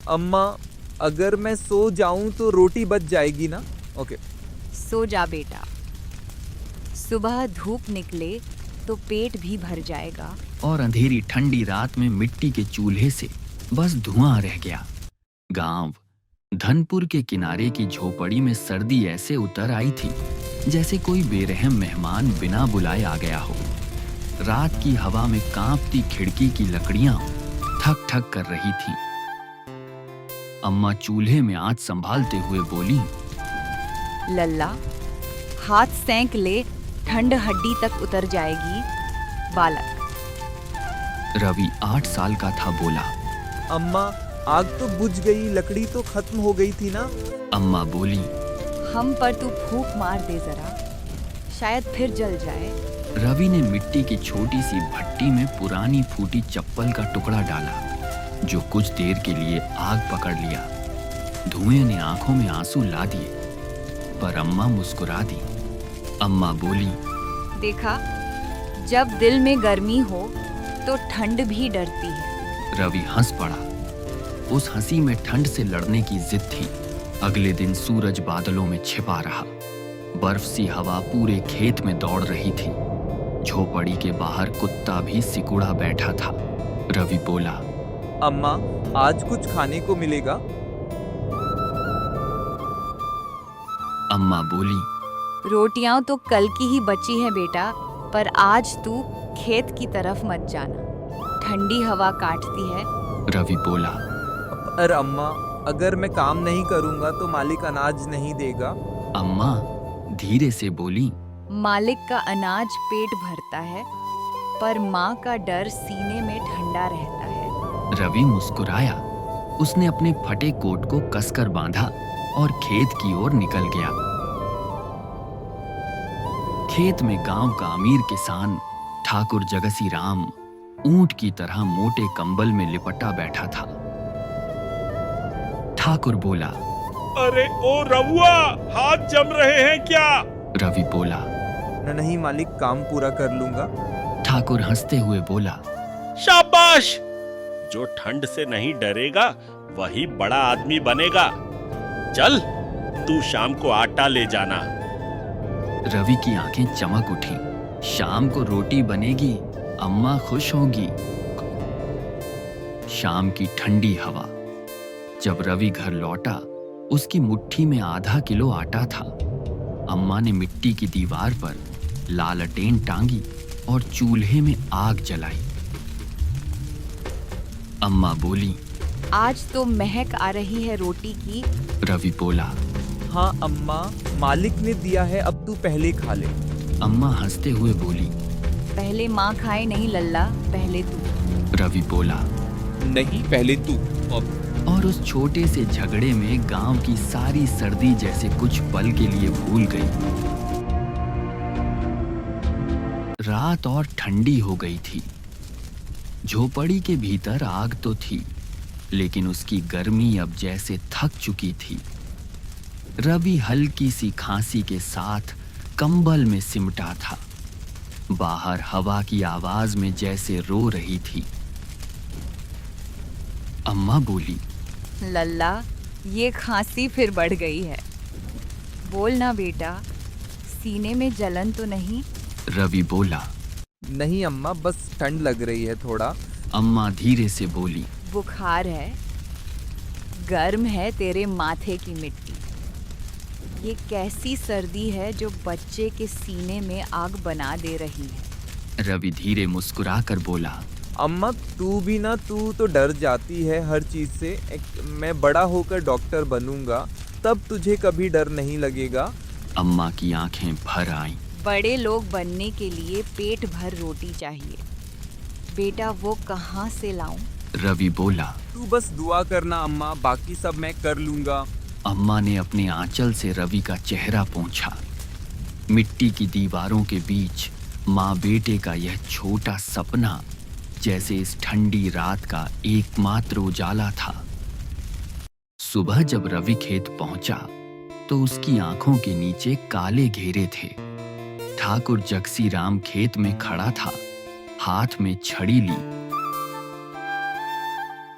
अम्मा, अगर मैं सो जाऊं तो रोटी बच जाएगी ना? ओके। सो जा बेटा, सुबह धूप निकले तो पेट भी भर जाएगा। और अंधेरी ठंडी रात में मिट्टी के चूल्हे से बस धुआं रह गया। गांव धनपुर के किनारे की झोपड़ी में सर्दी ऐसे उतर आई थी जैसे कोई बेरहम मेहमान बिना बुलाए आ गया हो। रात की हवा में कांपती खिड़की की लकड़ियां ठक ठक कर रही थीं। अम्मा चूल्हे में आंच संभालते हुए बोली, लल्ला, हाथ सेंक ले, ठंड हड्डी तक उतर जाएगी। बालक। रवि 8 साल का था, बोला। अम्मा, आग तो बुझ गई, लकड़ी तो खत्म हो गई थी ना? अम्मा बोली, हम पर तू फूंक मार दे जरा, शायद फिर जल जाए। रवि ने मिट्टी की छोटी सी भट्टी में पुरानी फूटी चप्पल का टुकड़ा डाला, जो कुछ देर के लिए आग पकड़ लिया। धुएं ने आंखों में आंसू ला दिए, पर अम्मा मुस्कुरा दी। अम्मा बोली, देखा, जब दिल में गर्मी हो तो ठंड भी डरती है। रवि हंस पड़ा। उस हंसी में ठंड से लड़ने की जिद थी। अगले दिन सूरज बादलों में छिपा रहा। बर्फ सी हवा पूरे खेत में दौड़ रही थी। झोपड़ी के बाहर कुत्ता भी सिकुड़ा बैठा था। रवि बोला, अम्मा, आज कुछ खाने को मिलेगा? अम्मा बोली, रोटियां तो कल की ही बची हैं बेटा, पर आज तू खेत की तरफ मत जाना, ठंडी हवा काटती है। रवि बोला, पर अम्मा, अगर मैं काम नहीं करूंगा तो मालिक अनाज नहीं देगा। अम्मा धीरे से बोली, मालिक का अनाज पेट भरता है, पर माँ का डर सीने में ठंडा रहता है। रवि मुस्कुराया। उसने अपने फटे कोट को कसकर बांधा और खेत की ओर निकल गया। खेत में गांव का अमीर किसान ठाकुर जगसी राम ऊंट की तरह मोटे कंबल में लिपटा बैठा था। ठाकुर बोला, अरे ओ रहुआ, हाथ जम रहे हैं क्या? रवि बोला, नहीं मालिक, काम पूरा कर लूंगा। ठाकुर हंसते हुए बोला, शाबाश, जो ठंड से नहीं डरेगा वही बड़ा आदमी बनेगा। चल, तू शाम को आटा ले जाना। रवि की आंखें चमक उठी। शाम को रोटी बनेगी, अम्मा खुश होगी। शाम की ठंडी हवा। जब रवि घर लौटा, उसकी मुट्ठी में आधा किलो आटा था। अम्मा ने मिट्टी की दीवार पर लालटेन टांगी और चूल्हे में आग जलाई। अम्मा बोली, आज तो महक आ रही है रोटी की। रवि बोला, हाँ अम्मा, मालिक ने दिया है, अब तू पहले खा ले। अम्मा हंसते हुए बोली, पहले माँ खाए नहीं लल्ला, पहले तू। रवि बोला, नहीं, पहले तू। और उस छोटे से झगड़े में गांव की सारी सर्दी जैसे कुछ पल के लिए भूल गई। रात और ठंडी हो गई थी। झोपड़ी के भीतर आग तो थी, लेकिन उसकी गर्मी अब जैसे थक चुकी थी। रवि हल्की सी खांसी के साथ कंबल में सिमटा था। बाहर हवा की आवाज में जैसे रो रही थी। अम्मा बोली, लल्ला, ये खांसी फिर बढ़ गई है। बोल ना बेटा, सीने में जलन तो नहीं? रवि बोला, नहीं अम्मा, बस ठंड लग रही है थोड़ा। अम्मा धीरे से बोली, बुखार है, गर्म है तेरे माथे की मिट्टी। ये कैसी सर्दी है जो बच्चे के सीने में आग बना दे रही है। रवि धीरे मुस्कुरा कर बोला, अम्मा, तू भी ना, तू तो डर जाती है हर चीज से। मैं बड़ा होकर डॉक्टर बनूंगा, तब तुझे कभी डर नहीं लगेगा। अम्मा की आंखें भर आईं। बड़े लोग बनने के लिए पेट भर रोटी चाहिए बेटा, वो कहाँ से लाऊं? रवि बोला, तू बस दुआ करना अम्मा, बाकी सब मैं कर लूंगा। अम्मा ने अपने आंचल से रवि का चेहरा पोंछा। मिट्टी की दीवारों के बीच माँ बेटे का यह छोटा सपना जैसे इस ठंडी रात का एकमात्र उजाला था। सुबह जब रवि खेत पहुंचा तो उसकी आंखों के नीचे काले घेरे थे। ठाकुर जगसी राम खेत में खड़ा था, हाथ में छड़ी ली।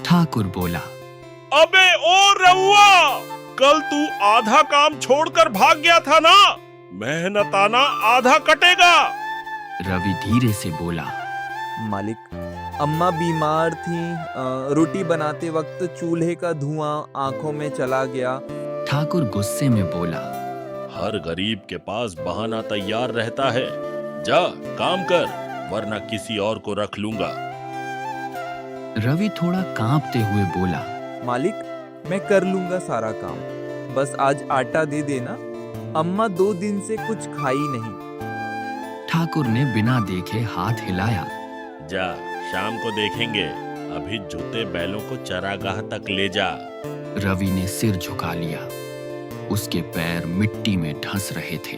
ठाकुर बोला, अबे ओ रउआ, कल तू आधा काम छोड़कर भाग गया था ना, मेहनताना आधा कटेगा। रवि धीरे से बोला। मालिक, अम्मा बीमार थी, रोटी बनाते वक्त चूल्हे का धुआं आंखों में चला गया। ठाकुर गुस्से में बोला। हर गरीब के पास बहाना तैयार रहता है। जा काम कर, वरना किसी और को रख लूंगा। रवि थोड़ा कांपते हुए बोला। मालिक, मैं कर लूंगा सारा काम, बस आज आटा दे देना। अम्मा 2 दिन से कुछ खाई नहीं। ठाकुर ने बिना देखे हाथ हिलाया। जा, शाम को देखेंगे। अभी जूते बैलों को चरागाह तक ले जा। रवि ने सिर झुका लिया। उसके पैर मिट्टी में धंस रहे थे,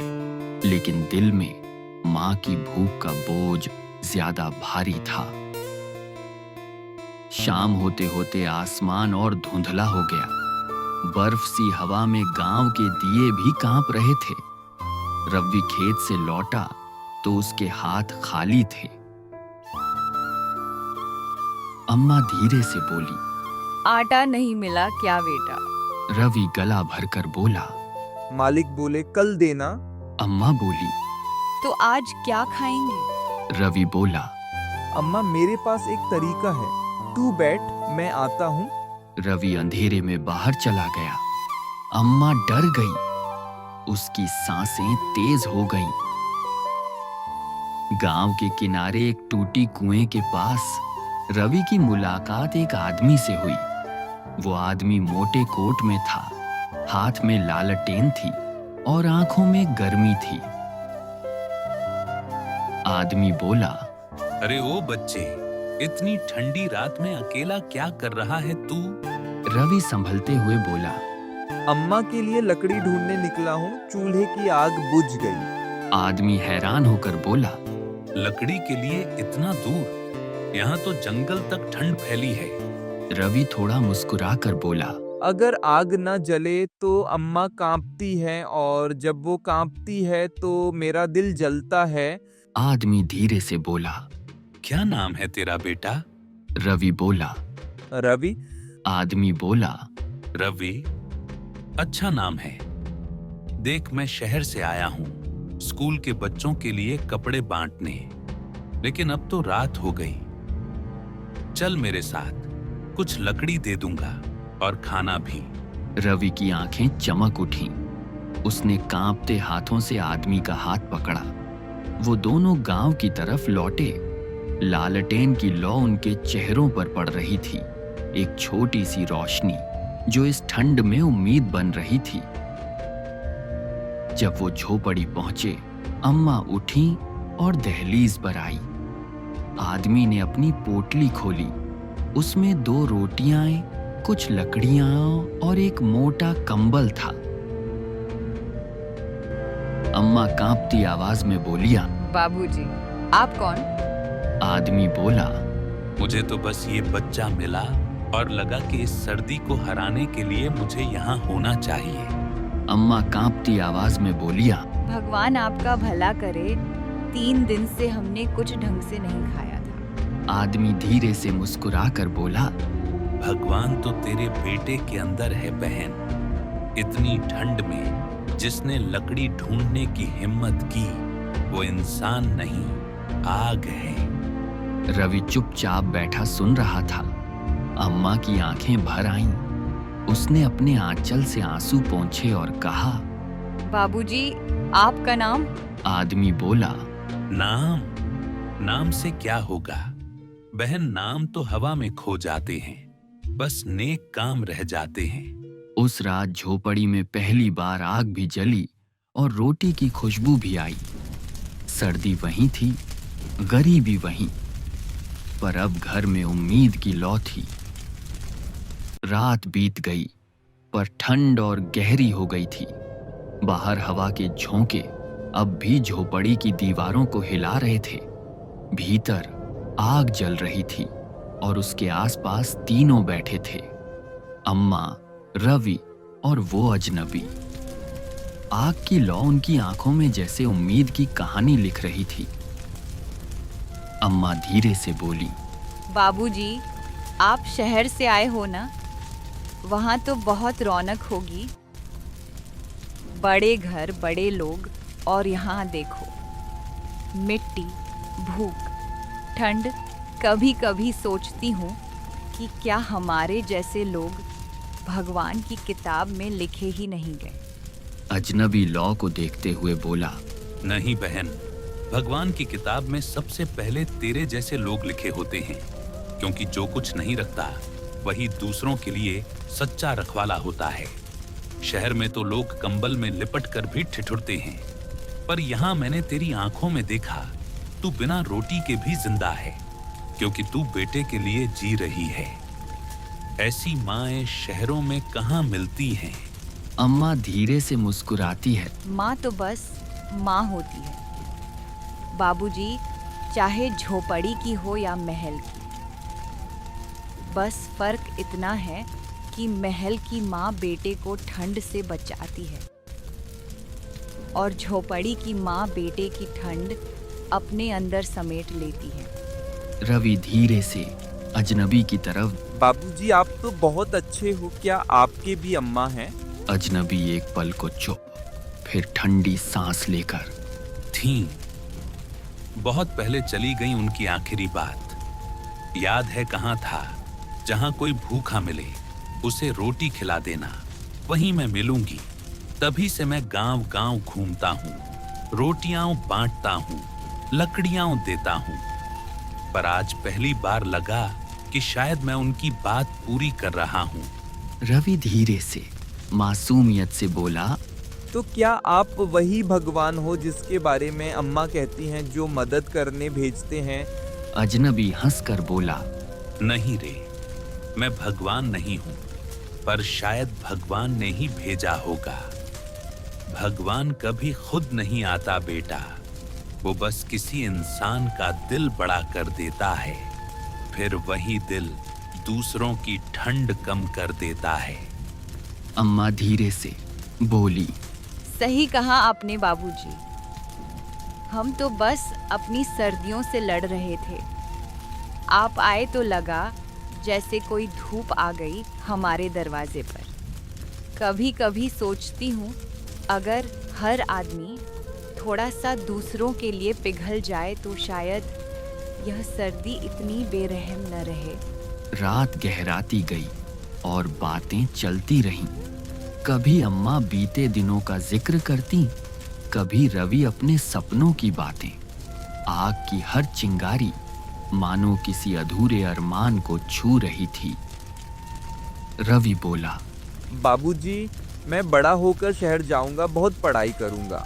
लेकिन दिल में मां की भूख का बोझ ज्यादा भारी था। शाम होते होते आसमान और धुंधला हो गया। बर्फ सी हवा में गांव के दिए भी कांप रहे थे। रवि खेत से लौटा तो उसके हाथ खाली थे। अम्मा धीरे से बोली। आटा नहीं मिला क्या बेटा? रवि गला भरकर बोला। मालिक बोले कल देना। अम्मा बोली। तो आज क्या खाएंगे? रवि बोला। अम्मा, मेरे पास एक तरीका है, तू बैठ, मैं आता हूँ। रवि अंधेरे में बाहर चला गया। अम्मा डर गई। उसकी सांसें तेज हो गईं। गांव के किनारे एक टूटी कुएं के पास रवि की मुलाकात एक आदमी से हुई। वो आदमी मोटे कोट में था, हाथ में लालटेन थी और आंखों में गर्मी थी। आदमी बोला। अरे ओ बच्चे, इतनी ठंडी रात में अकेला क्या कर रहा है तू? रवि संभलते हुए बोला। अम्मा के लिए लकड़ी ढूंढने निकला हूँ, चूल्हे की आग बुझ गई। आदमी हैरान होकर बोला। लकड़ी के लिए इतना दूर? यहाँ तो जंगल तक ठंड फैली है। रवि थोड़ा मुस्कुरा कर बोला। अगर आग न जले तो अम्मा कांपती है, और जब वो कांपती है तो मेरा दिल जलता है। आदमी धीरे से बोला। क्या नाम है तेरा बेटा? रवि बोला। रवि। आदमी बोला। रवि, अच्छा नाम है। देख, मैं शहर से आया हूँ स्कूल के बच्चों के लिए कपड़े बांटने, लेकिन अब तो रात हो गई। चल मेरे साथ, कुछ लकड़ी दे दूंगा और खाना भी। रवि की आंखें चमक उठीं। उसने कांपते हाथों से आदमी का हाथ पकड़ा। वो दोनों गांव की तरफ लौटे। लालटेन की लौ उनके चेहरों पर पड़ रही थी, एक छोटी सी रोशनी जो इस ठंड में उम्मीद बन रही थी। जब वो झोपड़ी पहुंचे, अम्मा उठी और दहलीज पर आई। आदमी ने अपनी पोटली खोली। उसमें 2 रोटियां, कुछ लकड़ियां और एक मोटा कंबल था। अम्मा कांपती आवाज में बोलियां। बाबूजी, आप कौन? आदमी बोला। मुझे तो बस ये बच्चा मिला और लगा कि इस सर्दी को हराने के लिए मुझे यहाँ होना चाहिए। अम्मा कांपती आवाज में बोलियां। भगवान आपका भला करे, 3 दिन से हमने कुछ ढंग से नहीं खाया था। आदमी धीरे से मुस्कुरा कर बोला। भगवान तो तेरे बेटे के अंदर है बहन। इतनी ठंड में जिसने लकड़ी ढूंढने की हिम्मत की, वो इंसान नहीं, आग है। रवि चुपचाप बैठा सुन रहा था। अम्मा की आंखें भर आईं। उसने अपने आंचल से आंसू पोंछे और कहा। बाबूजी, आपका नाम? आदमी बोला। नाम से क्या होगा बहन, नाम तो हवा में खो जाते हैं, बस नेक काम रह जाते हैं। उस रात झोपड़ी में पहली बार आग भी जली और रोटी की खुशबू भी आई। सर्दी वहीं थी, गरीबी वहीं, पर अब घर में उम्मीद की लौ थी। रात बीत गई, पर ठंड और गहरी हो गई थी। बाहर हवा के झोंके अब भी झोपड़ी की दीवारों को हिला रहे थे। भीतर आग जल रही थी और उसके आसपास तीनों बैठे थे, अम्मा, रवि और वो अजनबी। आग की लौ उनकी आंखों में जैसे उम्मीद की कहानी लिख रही थी। अम्मा धीरे से बोली। बाबूजी, आप शहर से आए हो ना? वहाँ तो बहुत रौनक होगी। बड़े घर, बड़े लोग, और यहाँ देखो, मिट्टी, भूख, ठंड। कभी कभी सोचती हूँ कि क्या हमारे जैसे लोग भगवान की किताब में लिखे ही नहीं गए। अजनबी लौ को देखते हुए बोला, नहीं बहन, भगवान की किताब में सबसे पहले तेरे जैसे लोग लिखे होते हैं, क्योंकि जो कुछ नहीं रखता वही दूसरों के लिए सच्चा रखवाला होता है। शहर में तो लोग कंबल में लिपट कर भी ठिठुरते हैं, पर यहाँ मैंने तेरी आंखों में देखा, तू बिना रोटी के भी जिंदा है, क्योंकि तू बेटे के लिए जी रही है। ऐसी माएं शहरों में कहाँ मिलती हैं। अम्मा धीरे से मुस्कुराती है। माँ तो बस माँ होती है बाबूजी, चाहे झोपड़ी की हो या महल की। बस फर्क इतना है कि महल की माँ बेटे को ठंड से बचाती है और झोपड़ी की माँ बेटे की ठंड अपने अंदर समेट लेती है। रवि धीरे से अजनबी की तरफ। बाबूजी आप तो बहुत अच्छे हो, क्या आपके भी अम्मा हैं? अजनबी एक पल को चुप, फिर ठंडी सांस लेकर, थी, बहुत पहले चली गई उनकी आखिरी बात। याद है कहाँ था, जहाँ कोई भूखा मिले उसे रोटी खिला देना, वहीं मैं मिलूंगी। तभी से मैं गांव गांव घूमता हूँ, रोटियां बांटता हूँ, लकड़ियां देता हूँ। पर आज पहली बार लगा कि शायद मैं उनकी बात पूरी कर रहा हूँ। रवि धीरे से मासूमियत से बोला, तो क्या आप वही भगवान हो जिसके बारे में अम्मा कहती हैं, जो मदद करने भेजते हैं? अजनबी हंसकर बोला, नहीं रे, मैं भगवान नहीं हूँ, पर शायद भगवान ने ही भेजा होगा। भगवान कभी खुद नहीं आता बेटा, वो बस किसी इंसान का दिल बड़ा कर देता है, फिर वही दिल दूसरों की ठंड कम कर देता है। अम्मा धीरे से बोली, सही कहा आपने बाबूजी, हम तो बस अपनी सर्दियों से लड़ रहे थे। आप आए तो लगा जैसे कोई धूप आ गई हमारे दरवाजे पर। कभी कभी सोचती हूँ, अगर हर आदमी थोड़ा सा दूसरों के लिए पिघल जाए तो शायद यह सर्दी इतनी बेरहम न रहे। रात गहराती गई और बातें चलती रहीं। कभी अम्मा बीते दिनों का जिक्र करती, कभी रवि अपने सपनों की बातें। आग की हर चिंगारी मानो किसी अधूरे अरमान को छू रही थी। रवि बोला, बाबूजी मैं बड़ा होकर शहर जाऊंगा, बहुत पढ़ाई करूंगा,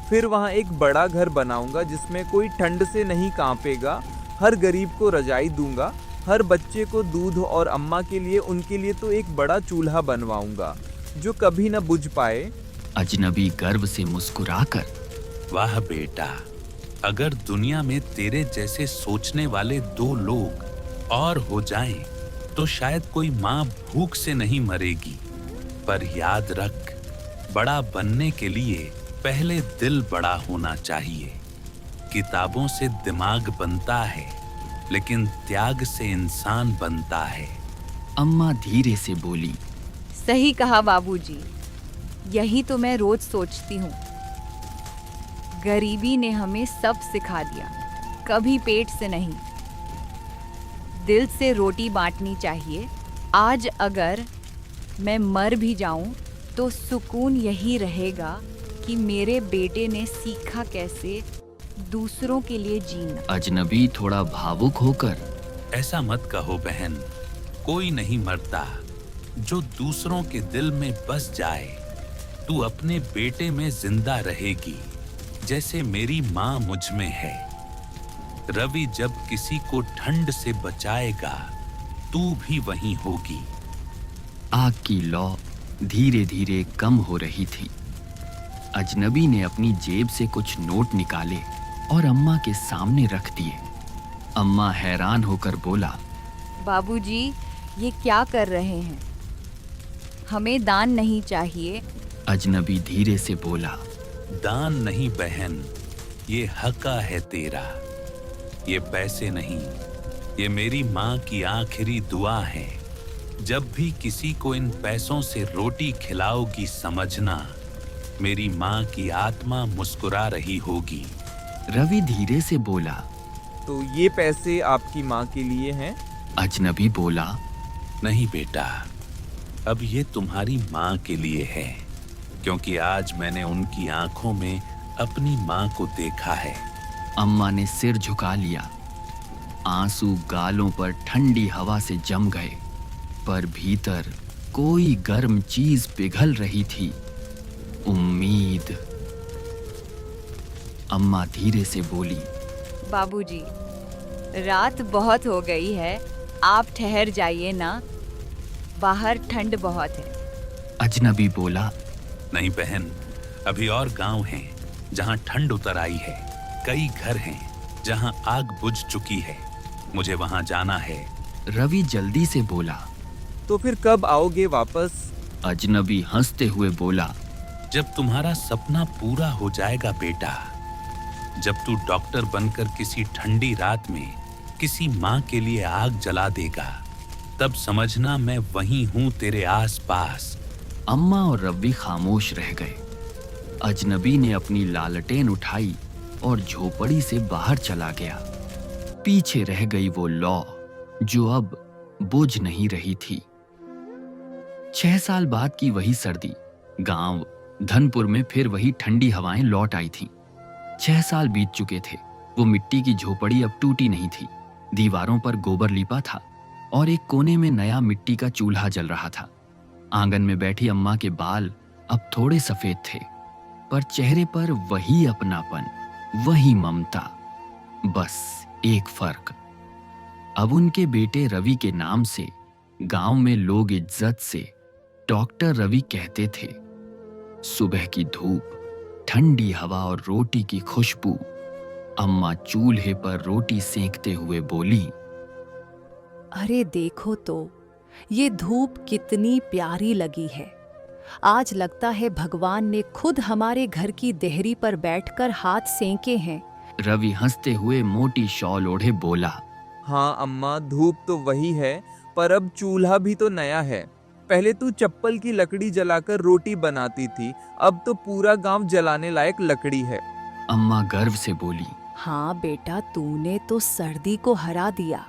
फिर वहाँ एक बड़ा घर बनाऊंगा जिसमें कोई ठंड से नहीं कांपेगा। हर गरीब को रजाई दूंगा, हर बच्चे को दूध, और अम्मा के लिए, उनके लिए तो एक बड़ा चूल्हा बनवाऊंगा जो कभी न बुझ पाए। अजनबी गर्व से मुस्कुराकर, वाह बेटा, अगर दुनिया में तेरे जैसे सोचने वाले 2 लोग और हो जाएं, तो शायद कोई माँ भूख से नहीं मरेगी। पर याद रख, बड़ा बनने के लिए पहले दिल बड़ा होना चाहिए। किताबों से दिमाग बनता है, लेकिन त्याग से इंसान बनता है। अम्मा धीरे से बोली, सही कहा बाबूजी, यही तो मैं रोज सोचती हूँ। गरीबी ने हमें सब सिखा दिया, कभी पेट से नहीं, दिल से रोटी बांटनी चाहिए। आज अगर मैं मर भी जाऊं तो सुकून यही रहेगा कि मेरे बेटे ने सीखा कैसे दूसरों के लिए जीना। अजनबी थोड़ा भावुक होकर, ऐसा मत कहो बहन, कोई नहीं मरता जो दूसरों के दिल में बस जाए। तू अपने बेटे में जिंदा रहेगी, जैसे मेरी माँ मुझ में है। रवि जब किसी को ठंड से बचाएगा, तू भी वहीं होगी। आग की लौ धीरे धीरे कम हो रही थी। अजनबी ने अपनी जेब से कुछ नोट निकाले और अम्मा के सामने रख दिए। अम्मा हैरान होकर बोला, बाबूजी ये क्या कर रहे हैं? हमें दान नहीं चाहिए। अजनबी धीरे से बोला, दान नहीं बहन, ये हक़ है तेरा। ये पैसे नहीं, ये मेरी माँ की आखिरी दुआ है। जब भी किसी को इन पैसों से रोटी खिलाओगी समझना, मेरी माँ की आत्मा मुस्कुरा रही होगी। रवि धीरे से बोला। तो ये पैसे आपकी माँ के लिए हैं? अजनबी बोला। नहीं बेटा, अब ये तुम्हारी माँ के लिए है, क्योंकि आज मैंने उनकी आंखों में अपनी माँ को देखा है। अम्मा ने सिर झुका लिया। आंसू गालों पर ठंडी हवा से जम गए, पर भीतर कोई गर्म चीज पिघल रही थी। उम्मीद। अम्मा धीरे से बोली। बाबूजी, रात बहुत हो गई है, आप ठहर जाइए ना, बाहर ठंड बहुत है। अजनबी बोला। नहीं बहन, अभी और गांव हैं जहां ठंड उतर आई है। कई घर हैं जहां आग बुझ चुकी है। मुझे वहां जाना है। रवि जल्दी से बोला। तो फिर कब आओगे वापस? अजनबी हंसते हुए बोला। जब तुम्हारा सपना पूरा हो जाएगा बेटा, जब तू डॉक्टर बनकर किसी ठंडी रात में किसी माँ के लिए आग जला देगा, तब समझना मैं वहीं हूँ तेरे आसपास। अम्मा और रवि खामोश रह गए। अजनबी ने अपनी लालटेन उठाई और झोपड़ी से बाहर चला गया। पीछे रह गई वो लौ जो अब बुझ नहीं रही थी। 6 साल बाद की वही सर्दी। गांव धनपुर में फिर वही ठंडी हवाएं लौट आई थीं। 6 साल बीत चुके थे। वो मिट्टी की झोपड़ी अब टूटी नहीं थी। दीवारों पर गोबर लिपा था और एक कोने में नया मिट्टी का चूल्हा जल रहा था। आंगन में बैठी अम्मा के बाल अब थोड़े सफेद थे, पर चेहरे पर वही अपनापन, वही ममता। बस एक फर्क, अब उनके बेटे रवि के नाम से गांव में लोग इज्जत से डॉक्टर रवि कहते थे। सुबह की धूप, ठंडी हवा और रोटी की खुशबू। अम्मा चूल्हे पर रोटी सेंकते हुए बोली। अरे देखो तो, ये धूप कितनी प्यारी लगी है। आज लगता है भगवान ने खुद हमारे घर की देहरी पर बैठकर हाथ सेंके हैं। रवि हंसते हुए मोटी शॉल ओढ़े बोला। हाँ अम्मा, धूप तो वही है, पर अब चूल्हा भी तो नया है। पहले तू चप्पल की लकड़ी जलाकर रोटी बनाती थी, अब तो पूरा गांव जलाने लायक लकड़ी है। अम्मा गर्व से बोली। हाँ बेटा, तूने तो सर्दी को हरा दिया।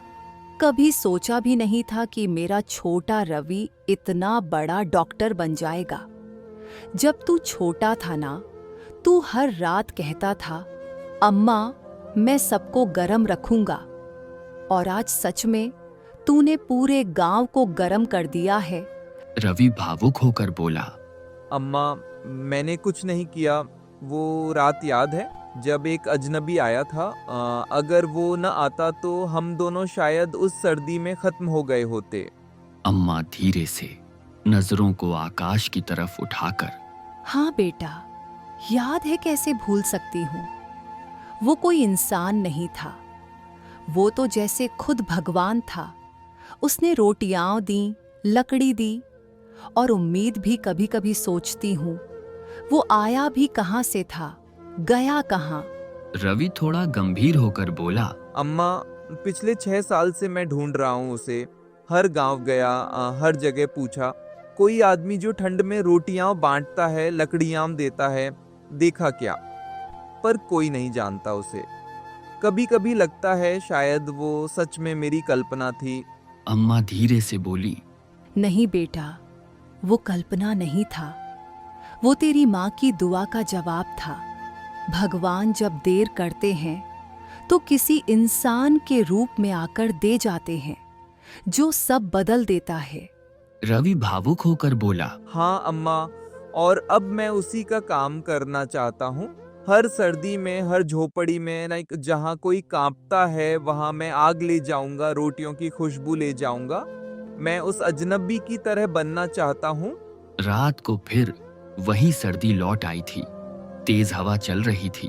कभी सोचा भी नहीं था कि मेरा छोटा रवि इतना बड़ा डॉक्टर बन जाएगा। जब तू छोटा था ना, तू हर रात कहता था, अम्मा मैं सबको गरम रखूंगा। और आज सच में तूने पूरे गांव को गरम कर दिया है। रवि भावुक होकर बोला। अम्मा, मैंने कुछ नहीं किया। वो रात याद है जब एक अजनबी आया था? अगर वो न आता तो हम दोनों शायद उस सर्दी में खत्म हो गए होते। अम्मा धीरे से नजरों को आकाश की तरफ उठाकर। हाँ बेटा, याद है, कैसे भूल सकती हूँ। वो कोई इंसान नहीं था, वो तो जैसे खुद भगवान था। उसने रोटियां दी, लकड़ी दी, और उम्मीद भी कभी कभी सोचती हूँ वो आया भी कहाँ से था, गया कहाँ। रवि थोड़ा गंभीर होकर बोला। अम्मा, पिछले 6 साल से मैं ढूंढ रहा हूँ उसे। हर गांव गया, हर जगह पूछा, कोई आदमी जो ठंड में रोटियां बांटता है, लकड़ियां देता है, देखा क्या? पर कोई नहीं जानता उसे। कभी कभी लगता है शायद वो सच में मेरी कल्पना थी। अम्मा धीरे से बोली। नहीं बेटा, वो कल्पना नहीं था, वो तेरी माँ की दुआ का जवाब था। भगवान जब देर करते हैं तो किसी इंसान के रूप में आकर दे जाते हैं, जो सब बदल देता है। रवि भावुक होकर बोला। हाँ अम्मा, और अब मैं उसी का काम करना चाहता हूँ। हर सर्दी में, हर झोपड़ी में, लाइक जहाँ कोई कांपता है वहाँ मैं आग ले जाऊंगा, रोटियों की खुशबू ले जाऊंगा। मैं उस अजनबी की तरह बनना चाहता हूँ। रात को फिर वही सर्दी लौट आई थी। तेज हवा चल रही थी।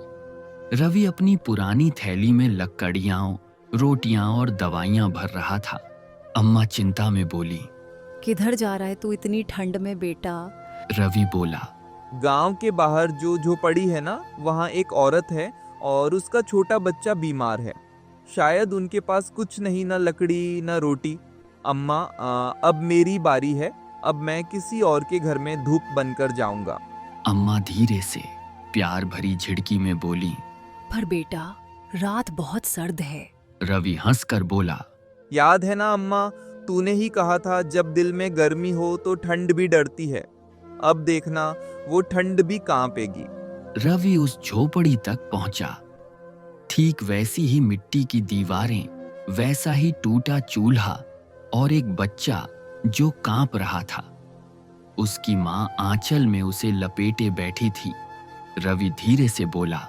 रवि अपनी पुरानी थैली में लकड़ियां, रोटियां और दवाइयां भर रहा था। अम्मा चिंता में बोली। किधर जा रहा है तू इतनी ठंड में बेटा? रवि बोला। गांव के बाहर जो झोपड़ी है ना, वहाँ एक औरत है और उसका छोटा बच्चा बीमार है। शायद उनके पास कुछ नहीं, ना लकड़ी ना रोटी। अम्मा अब मेरी बारी है, अब मैं किसी और के घर में धूप बनकर जाऊंगा। अम्मा धीरे से प्यार भरी झिड़की में बोली। पर बेटा, रात बहुत सर्द है। रवि हंसकर बोला। याद है ना अम्मा, तूने ही कहा था जब दिल में गर्मी हो तो ठंड भी डरती है। अब देखना, वो ठंड भी कांपेगी। रवि उस झोपड़ी तक पहुंचा। ठीक वैसी ही मिट्टी की दीवारें, वैसा ही टूटा चूल्हा और एक बच्चा जो कांप रहा था। उसकी मां आंचल में उसे लपेटे बैठी थी। रवि धीरे से बोला।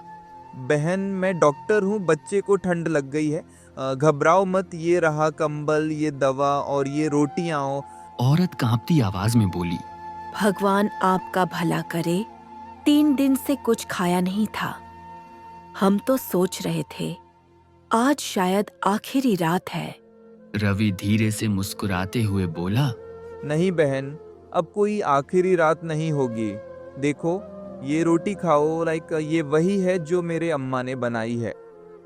बहन, मैं डॉक्टर हूँ, बच्चे को ठंड लग गई है, घबराओ मत, ये रहा कंबल, ये दवा और ये रोटियां। औरत कांपती आवाज में बोली। भगवान आपका भला करे, 3 दिन से कुछ खाया नहीं था। हम तो सोच रहे थे आज शायद आखिरी रात है। रवि धीरे से मुस्कुराते हुए बोला। नहीं बहन, अब कोई आखिरी रात नहीं होगी। देखो, ये रोटी खाओ, ये वही है जो मेरे अम्मा ने बनाई है।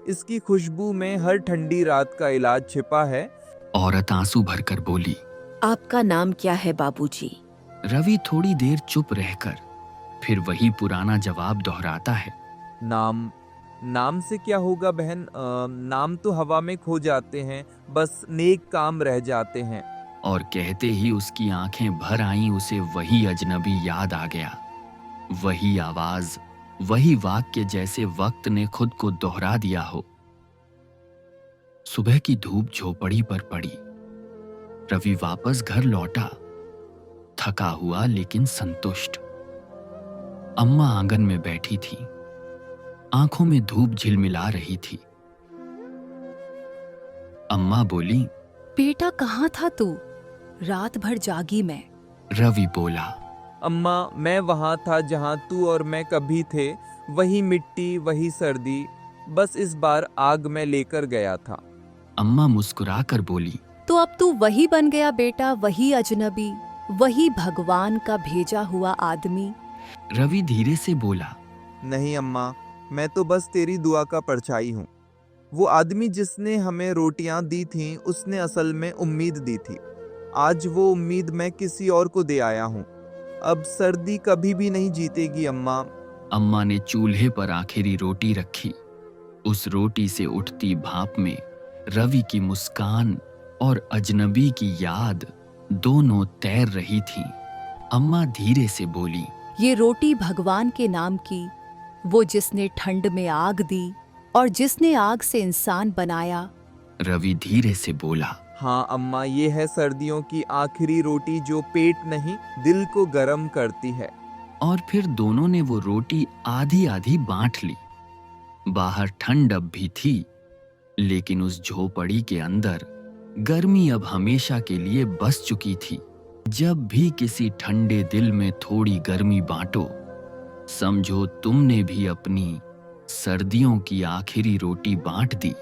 इसकी खुशबू में हर ठंडी रात का इलाज छिपा है। औरत आंसू भरकर बोली। आपका नाम क्या है बाबूजी? रवि थोड़ी देर चुप रहकर फिर वही पुराना जवाब दोहराता है। नाम से क्या होगा बहन, नाम तो हवा में खो जाते हैं, बस नेक काम रह जाते हैं। और कहते ही उसकी आंखें भर आईं। उसे वही अजनबी याद आ गया, वही आवाज, वही वाक्य, जैसे वक्त ने खुद को दोहरा दिया हो। सुबह की धूप झोपड़ी पर पड़ी। रवि वापस घर लौटा, थका हुआ लेकिन संतुष्ट। अम्मा आंगन में बैठी थी, आंखों में धूप झिलमिला रही थी। अम्मा बोली। बेटा, कहाँ था तू? रात भर जागी मैं। रवि बोला। अम्मा, मैं वहाँ था जहाँ तू और मैं कभी थे, वही मिट्टी, वही सर्दी, बस इस बार आग में लेकर गया था। अम्मा मुस्कुराकर बोली। तो अब तू वही बन गया बेटा, वही अजनबी, वही भगवान का भेजा हुआ आदमी। रवि धीरे से बोला। नहीं अम्मा, मैं तो बस तेरी दुआ का परछाई हूँ। वो आदमी जिसने हमें रोटियां दी थीं, उसने असल में उम्मीद दी थी। आज वो उम्मीद मैं किसी और को दे आया हूँ। अब सर्दी कभी भी नहीं जीतेगी अम्मा। अम्मा ने चूल्हे पर आखिरी रोटी रखी। उस रोटी से उठती भाप में रवि की मुस्कान और अजनबी की याद दोनों तैर रही थीं। अम्मा धीरे से बोली। ये रोटी भगवान के नाम की, वो जिसने ठंड में आग दी और जिसने आग से इंसान बनाया। रवि धीरे से बोला। हाँ अम्मा, ये है सर्दियों की आखिरी रोटी जो पेट नहीं, दिल को गर्म करती है। और फिर दोनों ने वो रोटी आधी आधी बांट ली। बाहर ठंड अब भी थी, लेकिन उस झोपड़ी के अंदर गर्मी अब हमेशा के लिए बस चुकी थी। जब भी किसी ठंडे दिल में थोड़ी गर्मी बांटो, समझो तुमने भी अपनी सर्दियों की आखिरी रोटी बांट दी।